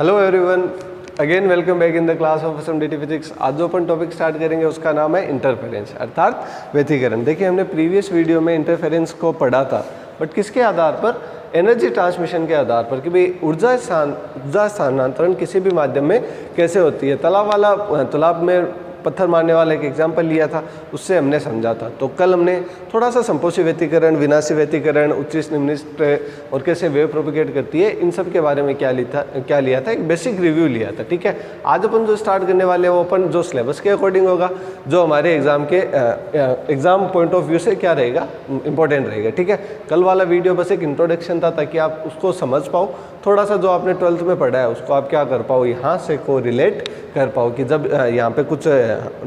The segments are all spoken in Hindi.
Hello everyone, again welcome back in the class of SMDT physics. आज जो अपन टॉपिक स्टार्ट करेंगे उसका नाम है इंटरफेरेंस अर्थात व्यतिकरण। देखिए, हमने प्रीवियस वीडियो में इंटरफेरेंस को पढ़ा था, बट किसके आधार पर? एनर्जी ट्रांसमिशन के आधार पर कि भाई ऊर्जा स्थानांतरण किसी भी माध्यम में कैसे होती है। तालाब में पत्थर मारने वाला एक एग्जाम्पल लिया था, उससे हमने समझा था। तो कल हमने थोड़ा सा संपोषी व्यतिकरण, विनाशी व्यतिकरण, उच्चिष्ट निम्निष्ट और कैसे वेव प्रोपिगेट करती है, इन सब के बारे में क्या लिया था, एक बेसिक रिव्यू लिया था। ठीक है, आज अपन जो स्टार्ट करने वाले हैं वो अपन जो सिलेबस के अकॉर्डिंग होगा, जो हमारे एग्जाम पॉइंट ऑफ व्यू से क्या रहेगा, इंपॉर्टेंट रहेगा। ठीक है, कल वाला वीडियो बस एक इंट्रोडक्शन था ताकि आप उसको समझ पाओ, थोड़ा सा जो आपने 12th में पढ़ा है उसको आप क्या कर पाओ, यहाँ से को रिलेट कर पाओ कि जब यहाँ पे कुछ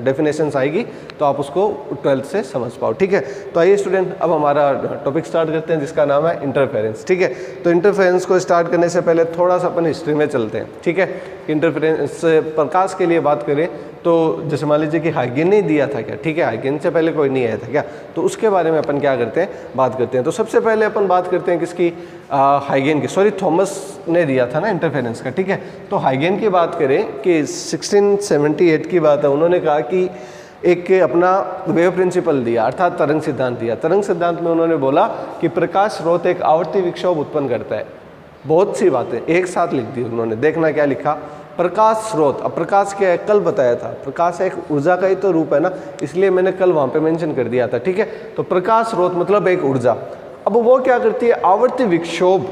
डेफिनेशंस आएगी तो आप उसको 12th से समझ पाओ। ठीक है, तो आइए स्टूडेंट, अब हमारा टॉपिक स्टार्ट करते हैं जिसका नाम है इंटरफेरेंस। ठीक है, तो इंटरफेरेंस को स्टार्ट करने से पहले थोड़ा सा अपन हिस्ट्री में चलते हैं। ठीक है, इंटरफेरेंस प्रकाश के लिए बात करें तो जैसे मान लीजिए कि हाइगेन ने दिया था क्या। ठीक है, हाइगेन से पहले कोई नहीं आया था क्या, तो उसके बारे में अपन क्या करते हैं, बात करते हैं। तो सबसे पहले अपन बात करते हैं किसकी, हाइगेन की, सॉरी थॉमस ने दिया था ना इंटरफेरेंस का। ठीक है, तो हाइगेन की बात करें कि 1678 की बात है, उन्होंने कहा कि एक अपना वेव प्रिंसिपल दिया अर्थात तरंग सिद्धांत दिया। तरंग सिद्धांत में उन्होंने बोला कि प्रकाश स्रोत एक आवर्ती विक्षोभ उत्पन्न करता है। बहुत सी बातें एक साथ लिख दी उन्होंने, देखना क्या लिखा, प्रकाश स्रोत। अब प्रकाश क्या है, कल बताया था, प्रकाश एक ऊर्जा का ही तो रूप है ना, इसलिए मैंने कल वहाँ पे मेंशन कर दिया था। ठीक है, तो प्रकाश स्रोत मतलब एक ऊर्जा। अब वो क्या करती है, आवर्ती विक्षोभ।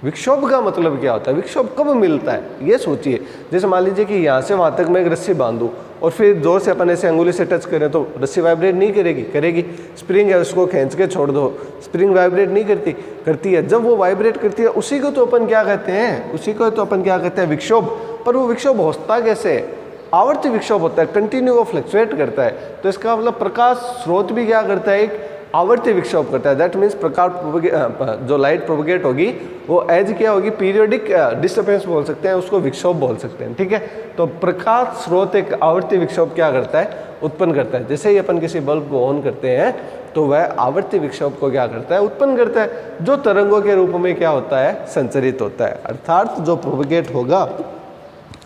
विक्षोभ का मतलब क्या होता है, विक्षोभ कब मिलता है ये सोचिए। जैसे मान लीजिए कि यहाँ से वहाँ तक मैं एक रस्सी बांधूँ और फिर जोर से अपन ऐसे अंगुली से टच करें तो रस्सी वाइब्रेट नहीं करेगी, करेगी। स्प्रिंग है, उसको खींच के छोड़ दो, स्प्रिंग वाइब्रेट नहीं करती, करती है। जब वो वाइब्रेट करती है उसी को तो अपन क्या कहते हैं, उसी को तो अपन क्या कहते हैं, विक्षोभ। पर वो विक्षोभ होता कैसे है, आवर्ती विक्षोभ होता है, कंटिन्यू वो फ्लक्चुएट करता है। तो इसका मतलब प्रकाश स्रोत भी क्या करता है, एक आवर्ती विक्षोभ करता है। दैट मीन्स प्रकाश जो लाइट प्रोपगेट होगी वो एज क्या होगी, पीरियोडिक डिस्टर्बेंस बोल सकते हैं उसको, विक्षोभ बोल सकते हैं। ठीक है, तो प्रकाश स्रोत एक आवर्ती विक्षोभ क्या करता है, उत्पन्न करता है। जैसे ही अपन किसी बल्ब को ऑन करते हैं तो वह आवर्ती विक्षोभ को क्या करता है, उत्पन्न करता है, जो तरंगों के रूप में क्या होता है, संचरित होता है। अर्थात जो प्रोपगेट होगा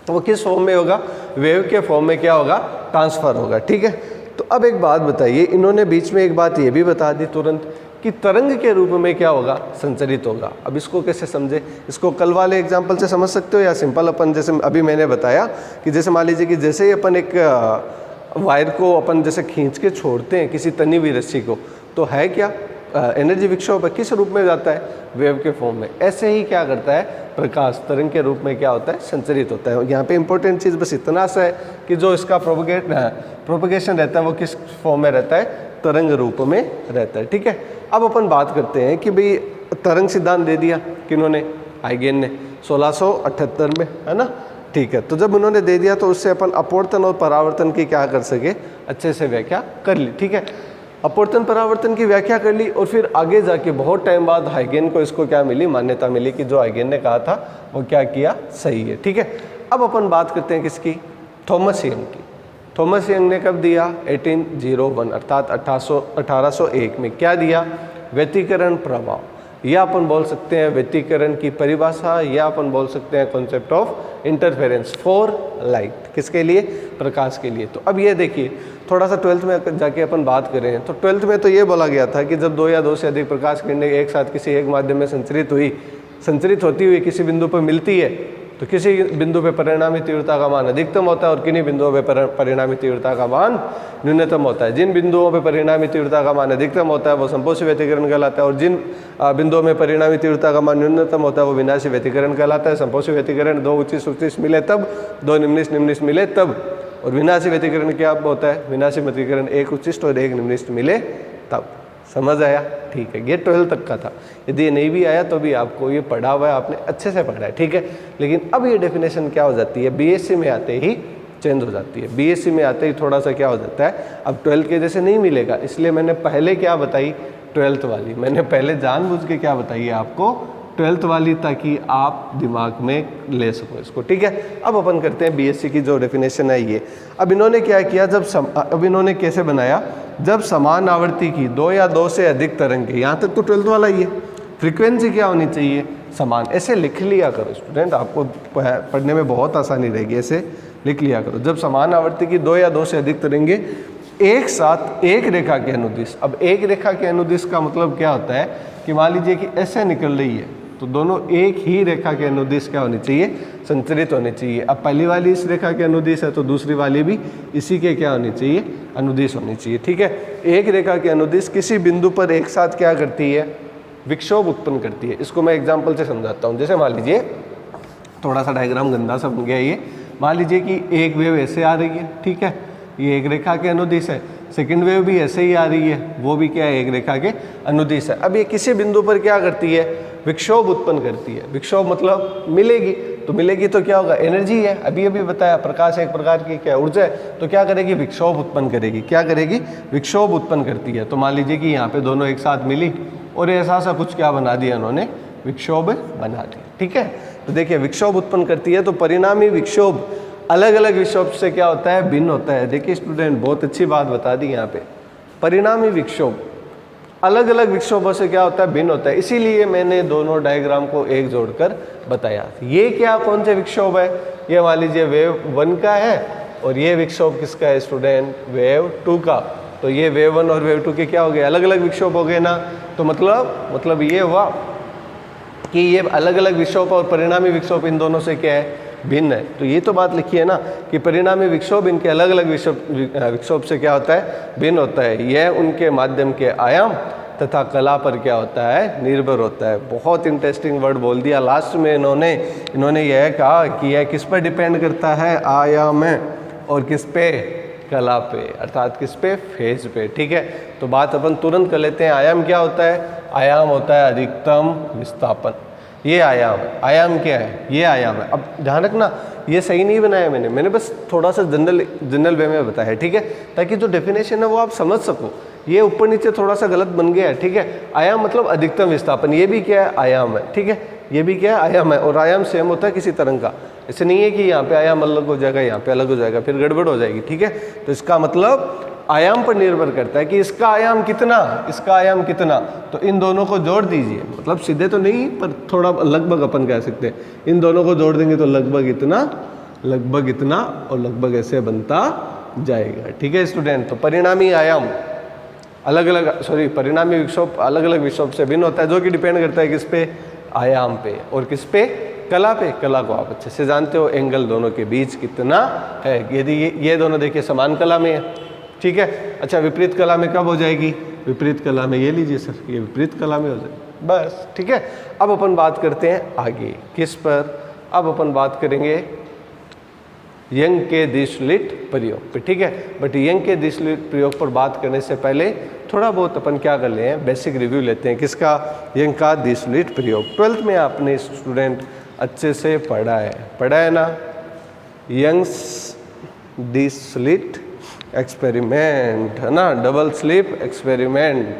तो वो किस फॉर्म में होगा, वेव के फॉर्म में क्या होगा, ट्रांसफर होगा। ठीक है, तो अब एक बात बताइए, इन्होंने बीच में एक बात ये भी बता दी तुरंत कि तरंग के रूप में क्या होगा, संचरित होगा। अब इसको कैसे समझे, इसको कल वाले एग्जाम्पल से समझ सकते हो या सिंपल अपन जैसे अभी मैंने बताया कि जैसे मान लीजिए कि जैसे ही अपन एक वायर को अपन जैसे खींच के छोड़ते हैं किसी तनी हुई रस्सी को, तो है क्या, एनर्जी विक्षोभ है, किस रूप में जाता है, वेव के फॉर्म में। ऐसे ही क्या करता है, प्रकाश तरंग के रूप में क्या होता है, संचरित होता है। यहाँ पे इंपॉर्टेंट चीज़ बस इतना सा है कि जो इसका प्रोपगेशन रहता है वो किस फॉर्म में रहता है, तरंग रूप में रहता है। ठीक है, अब अपन बात करते हैं कि भाई तरंग सिद्धांत दे दिया किन्होंने, हाइगेन ने 1678 में, है ना। ठीक है, तो जब उन्होंने दे दिया तो उससे अपन अपवर्तन और परावर्तन की क्या कर सके, अच्छे से व्याख्या कर ली। ठीक है, अपवर्तन परावर्तन की व्याख्या कर ली और फिर आगे जाके बहुत टाइम बाद हाइगेन को इसको क्या मिली, मान्यता मिली कि जो हाइगेन ने कहा था वो क्या किया, सही है। ठीक है, अब अपन बात करते हैं किसकी, थॉमस यंग की। थॉमस यंग ने कब दिया, 1801 अर्थात 1801 में क्या दिया, व्यतिकरण प्रभाव, या अपन बोल सकते हैं व्यतिकरण की परिभाषा, या अपन बोल सकते हैं concept of interference for light. किसके लिए, प्रकाश के लिए। तो अब ये देखिए, थोड़ा सा 12th में जाके अपन बात करें तो 12th में तो ये बोला गया था कि जब 2 या 2 से अधिक प्रकाश किरणें एक साथ किसी एक माध्यम में संचरित होती हुई किसी बिंदु पर मिलती है तो किसी बिंदु पे परिणामी तीव्रता का मान अधिकतम होता है और किन्हीं बिंदुओं पे परिणामी तीव्रता का मान न्यूनतम होता है। जिन बिंदुओं पे परिणामी तीव्रता का मान अधिकतम होता है वो संपोषी व्यतिकरण कहलाता है, और जिन बिंदुओं में परिणामी तीव्रता का मान न्यूनतम होता है वो विनाशी व्यतिकरण कहलाता है। संपोषी व्यतिकरण 2 उच्चिष्ट मिले तब, 2 निम्निष्ट मिले तब, और विनाशी व्यतिकरण क्या होता है, विनाशी व्यतिकरण 1 उच्चिष्ट और 1 निम्निष्ट मिले तब। समझ आया, ठीक है, ये 12th तक का था। यदि ये नहीं भी आया तो भी आपको ये पढ़ा हुआ है, आपने अच्छे से पढ़ा है। ठीक है, लेकिन अब ये डेफिनेशन क्या हो जाती है, बीएससी में आते ही चेंज हो जाती है। बीएससी में आते ही थोड़ा सा क्या हो जाता है, अब 12th के जैसे नहीं मिलेगा, इसलिए मैंने पहले क्या बताई, 12th वाली मैंने पहले जानबूझ के क्या बताई है आपको, 12th वाली, ताकि आप दिमाग में ले सको इसको। ठीक है, अब अपन करते हैं बीएससी की जो डेफिनेशन है ये। अब इन्होंने क्या किया, अब इन्होंने कैसे बनाया, जब समान आवृत्ति की 2 या 2 से अधिक तरंगे, यहाँ तक तो 12th वाला ही है, फ्रीक्वेंसी क्या होनी चाहिए, समान। ऐसे लिख लिया करो स्टूडेंट, आपको पढ़ने में बहुत आसानी रहेगी। ऐसे लिख लिया करो, जब समान आवर्ती की 2 या 2 से अधिक तरंगे एक साथ एक रेखा के अनुदिश। अब एक रेखा के अनुदिश का मतलब क्या होता है कि मान लीजिए कि ऐसे निकल रही है तो दोनों एक ही रेखा के अनुदिश क्या होनी चाहिए, संचरित होनी चाहिए। अब पहली वाली इस रेखा के अनुदिश है तो दूसरी वाली भी इसी के क्या होनी चाहिए, अनुदिश होनी चाहिए। ठीक है, एक रेखा के अनुदिश किसी बिंदु पर एक साथ क्या करती है, विक्षोभ उत्पन्न करती है। इसको मैं एग्जाम्पल से समझाता हूँ। जैसे मान लीजिए, थोड़ा सा डायग्राम गंदा सा बन गया ये। मान लीजिए कि एक वेव ऐसे आ रही है, ठीक है, ये एक रेखा के अनुदिश है। सेकंड वेव भी ऐसे ही आ रही है, वो भी क्या है, एक रेखा के अनुदिश है। अब ये किसी बिंदु पर क्या करती है, विक्षोभ उत्पन्न करती है। विक्षोभ मतलब मिलेगी, तो मिलेगी तो क्या होगा, एनर्जी है। अभी अभी बताया प्रकाश एक प्रकार की क्या ऊर्जा है, तो क्या करेगी, विक्षोभ उत्पन्न करेगी। क्या करेगी, विक्षोभ उत्पन्न करती है। तो मान लीजिए कि यहाँ पे दोनों एक साथ मिली और ऐसा सा कुछ क्या बना दिया उन्होंने, विक्षोभ बना दिया। ठीक है, तो देखिए विक्षोभ उत्पन्न करती है, तो परिणामी विक्षोभ अलग अलग विक्षोभ से क्या होता है, भिन्न होता है। देखिए स्टूडेंट, बहुत अच्छी बात बता दी यहाँ पे, परिणामी विक्षोभ अलग अलग विक्षोभों से क्या होता है, भिन्न होता है। इसीलिए मैंने दोनों डायग्राम को एक जोड़कर बताया। ये क्या, कौन से विक्षोभ है, ये मान लीजिए वेव 1 का है और ये विक्षोभ किसका है स्टूडेंट, वेव 2 का। तो ये वेव 1 और वेव 2 के क्या हो गए, अलग अलग विक्षोभ हो गए ना। तो मतलब ये हुआ कि ये अलग अलग विक्षोभ और परिणामी विक्षोभ इन दोनों से क्या है, भिन्न है। तो ये तो बात लिखी है ना कि परिणामी विक्षोभ इनके अलग अलग विक्षोभ से क्या होता है, भिन्न होता है। यह उनके माध्यम के आयाम तथा कला पर क्या होता है, निर्भर होता है। बहुत इंटरेस्टिंग वर्ड बोल दिया लास्ट में इन्होंने यह कहा कि यह किस पर डिपेंड करता है, आयाम और किस पे, कला पे, अर्थात किस पे, फेज पे। ठीक है, तो बात अपन तुरंत कर लेते हैं। आयाम क्या होता है, आयाम होता है अधिकतम विस्थापन। ये आयाम क्या है, ये आयाम है। अब ध्यान रखना, ये सही नहीं बनाया मैंने बस थोड़ा सा जनरल वे में बताया है। ठीक है, ताकि जो डेफिनेशन है वो आप समझ सको। ये ऊपर नीचे थोड़ा सा गलत बन गया है। ठीक है, आयाम मतलब अधिकतम विस्थापन, ये भी क्या है, आयाम है। ठीक है, ये भी क्या है, आयाम है। और आयाम सेम होता है किसी तरंग का। ऐसे नहीं है कि यहाँ पे आयाम अलग हो जाएगा, यहाँ पे अलग हो जाएगा, फिर गड़बड़ हो जाएगी। ठीक है, तो इसका मतलब आयाम पर निर्भर करता है कि इसका आयाम कितना, इसका आयाम कितना। तो इन दोनों को जोड़ दीजिए, मतलब सीधे तो नहीं पर थोड़ा लगभग अपन कह सकते हैं। इन दोनों को जोड़ देंगे तो लगभग इतना और लगभग ऐसे बनता जाएगा। ठीक है स्टूडेंट, तो परिणामी आयाम परिणामी विक्षोभ अलग अलग विक्षोभ से भिन्न होता है, जो कि डिपेंड करता है किस पे, आयाम पे, और किस पे, कला पे। कला को आप अच्छे से जानते हो, एंगल दोनों के बीच कितना है। यदि ये दोनों देखिए समान कला में है, ठीक है। अच्छा, विपरीत कला में कब हो जाएगी, विपरीत कला में, ये लीजिए सर, ये विपरीत कला में हो जाएगी बस। ठीक है, अब अपन बात करते हैं आगे किस पर, अब अपन बात करेंगे यंग के द्विस्लिट प्रयोग पे। ठीक है, बट यंग के द्विस्लिट प्रयोग पर बात करने से पहले थोड़ा बहुत अपन क्या कर ले हैं, बेसिक रिव्यू लेते हैं। किसका, यंग का द्विस्लिट प्रयोग। 12th में आपने स्टूडेंट अच्छे से पढ़ा है ना, यंग्स द्विस्लिट एक्सपेरिमेंट, है ना, डबल स्लिट एक्सपेरिमेंट,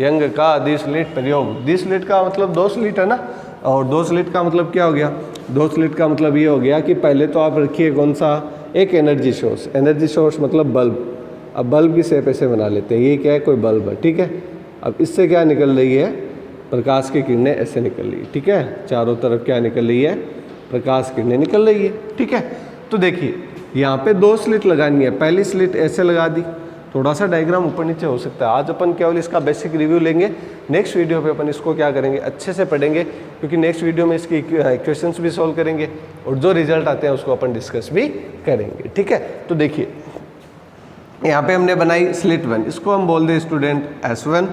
यंग का द्विस्लिट प्रयोग। द्विस्लिट का मतलब 2 स्लिट है ना, और 2 स्लिट का मतलब क्या हो गया, 2 स्लिट का मतलब ये हो गया कि पहले तो आप रखिए कौन सा, एक एनर्जी सोर्स मतलब बल्ब। अब बल्ब की शेप ऐसे बना लेते हैं, ये क्या है, कोई बल्ब है। ठीक है, अब इससे क्या निकल रही है, प्रकाश की किरणें ऐसे निकल रही है। ठीक है, चारों तरफ क्या निकल रही है, प्रकाश किरणें निकल रही है। ठीक है, तो देखिए यहाँ पे 2 स्लिट लगानी है। पहली स्लिट ऐसे लगा दी, थोड़ा सा डायग्राम ऊपर नीचे हो सकता है। आज अपन केवल इसका बेसिक रिव्यू लेंगे, नेक्स्ट वीडियो पे अपन इसको क्या करेंगे, अच्छे से पढ़ेंगे, क्योंकि नेक्स्ट वीडियो में इसकी इक्वेशंस भी सॉल्व करेंगे और जो रिजल्ट आते हैं उसको अपन डिस्कस भी करेंगे। ठीक है, तो देखिए यहाँ पे हमने बनाई स्लिट 1, इसको हम बोल दें स्टूडेंट S1।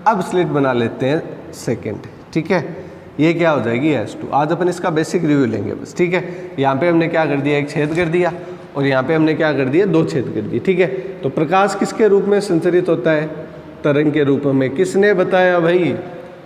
अब स्लिट बना लेते हैं सेकेंड। ठीक है, ये क्या हो जाएगी, S2। आज अपन इसका बेसिक रिव्यू लेंगे बस। ठीक है, यहाँ पे हमने क्या कर दिया, एक छेद कर दिया, और यहाँ पे हमने क्या कर दिया, 2 छेद कर दिए। ठीक है, तो प्रकाश किसके रूप में संचरित होता है, तरंग के रूप में। किसने बताया भाई,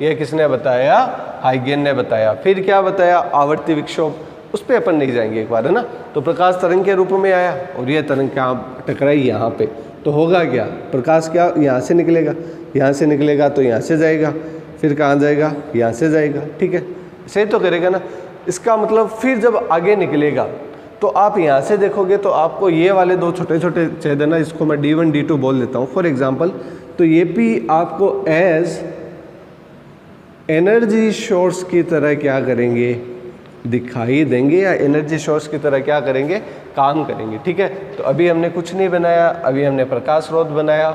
ये किसने बताया, हाइगेन ने बताया। फिर क्या बताया, आवर्ती विक्षोभ, उस पर अपन नहीं जाएंगे एक बार, है ना। तो प्रकाश तरंग के रूप में आया और ये तरंग क्या टकराई यहाँ पे, तो होगा क्या, प्रकाश क्या यहाँ से निकलेगा, यहाँ से निकलेगा तो यहाँ से जाएगा, फिर कहाँ जाएगा, यहाँ से जाएगा। ठीक है, सही तो करेगा ना। इसका मतलब फिर जब आगे निकलेगा तो आप यहाँ से देखोगे तो आपको ये वाले 2 छोटे छोटे छेद है ना, इसको मैं D1 D2 बोल देता हूँ फॉर एग्जांपल। तो ये भी आपको एनर्जी सोर्स की तरह क्या करेंगे, दिखाई देंगे, या एनर्जी सोर्स की तरह क्या करेंगे, काम करेंगे। ठीक है, तो अभी हमने कुछ नहीं बनाया, अभी हमने प्रकाश स्रोत बनाया।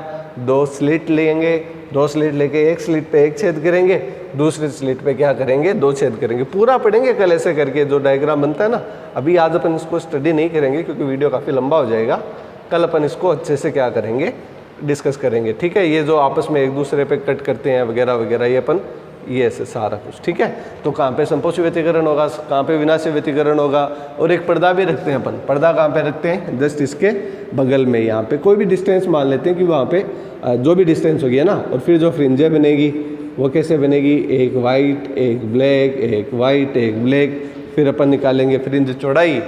2 स्लिट लेंगे, 2 स्लिट लेके एक स्लिट पे एक छेद करेंगे, दूसरे स्लिट पे क्या करेंगे, 2 छेद करेंगे। पूरा पढ़ेंगे कल ऐसे करके, जो डायग्राम बनता है ना। अभी आज अपन इसको स्टडी नहीं करेंगे क्योंकि वीडियो काफ़ी लंबा हो जाएगा। कल अपन इसको अच्छे से क्या करेंगे, डिस्कस करेंगे। ठीक है, ये जो आपस में एक दूसरे पे कट करते हैं वगैरह वगैरह, ये अपन ये ऐसे सारा कुछ। ठीक है, तो कहाँ पे संपोषी व्यतिकरण होगा, कहाँ पे विनाशी व्यतिकरण होगा, और एक पर्दा भी रखते हैं अपन। पर्दा कहाँ पे रखते हैं, जस्ट इसके बगल में, यहाँ पे कोई भी डिस्टेंस मान लेते हैं कि वहाँ पे जो भी डिस्टेंस होगी है ना। और फिर जो फ्रिंजें बनेगी वो कैसे बनेगी, एक वाइट एक ब्लैक, एक वाइट एक ब्लैक। फिर अपन निकालेंगे फ्रिंज चौड़ाई।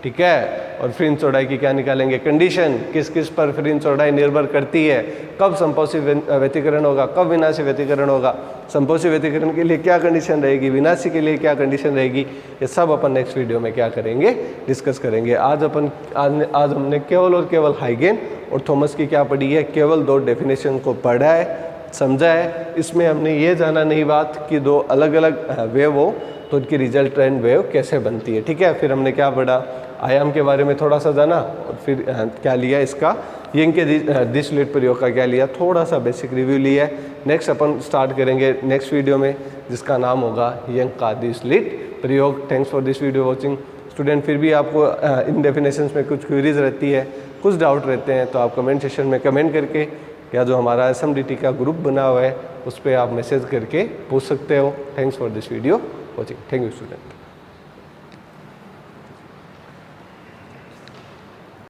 ठीक है, और फ्रिंज चौड़ाई की क्या निकालेंगे, कंडीशन, किस किस पर फ्रिंज चौड़ाई निर्भर करती है, कब संपोषी व्यतिकरण होगा, कब विनाशी व्यतिकरण होगा, संपोषी व्यतिकरण के लिए क्या कंडीशन रहेगी, विनाशी के लिए क्या कंडीशन रहेगी, ये सब अपन नेक्स्ट वीडियो में क्या करेंगे, डिस्कस करेंगे। आज हमने केवल और केवल हाइगेन और थॉमस की क्या पढ़ी है, केवल 2 डेफिनेशन को पढ़ा है, समझा है। इसमें हमने ये जाना नहीं बात कि 2 अलग अलग वेव हो तो उनकी रिजल्टेंट वेव कैसे बनती है। ठीक है, फिर हमने क्या पढ़ा, आयाम के बारे में थोड़ा सा जाना, और फिर क्या लिया इसका, यंग के डिस्लेट प्रयोग का क्या लिया, थोड़ा सा बेसिक रिव्यू लिया है। नेक्स्ट अपन स्टार्ट करेंगे नेक्स्ट वीडियो में, जिसका नाम होगा यंग का डिस्लेट प्रयोग। Thanks for this video watching student. फिर भी आपको इन डेफिनेशंस में कुछ क्वेरीज रहती है, कुछ डाउट रहते हैं, तो आप कमेंट सेक्शन में कमेंट करके, या जो हमारा SMDT का ग्रुप बना हुआ है उस पर आप मैसेज करके पूछ सकते हो। Thanks for this video watching. Thank you student.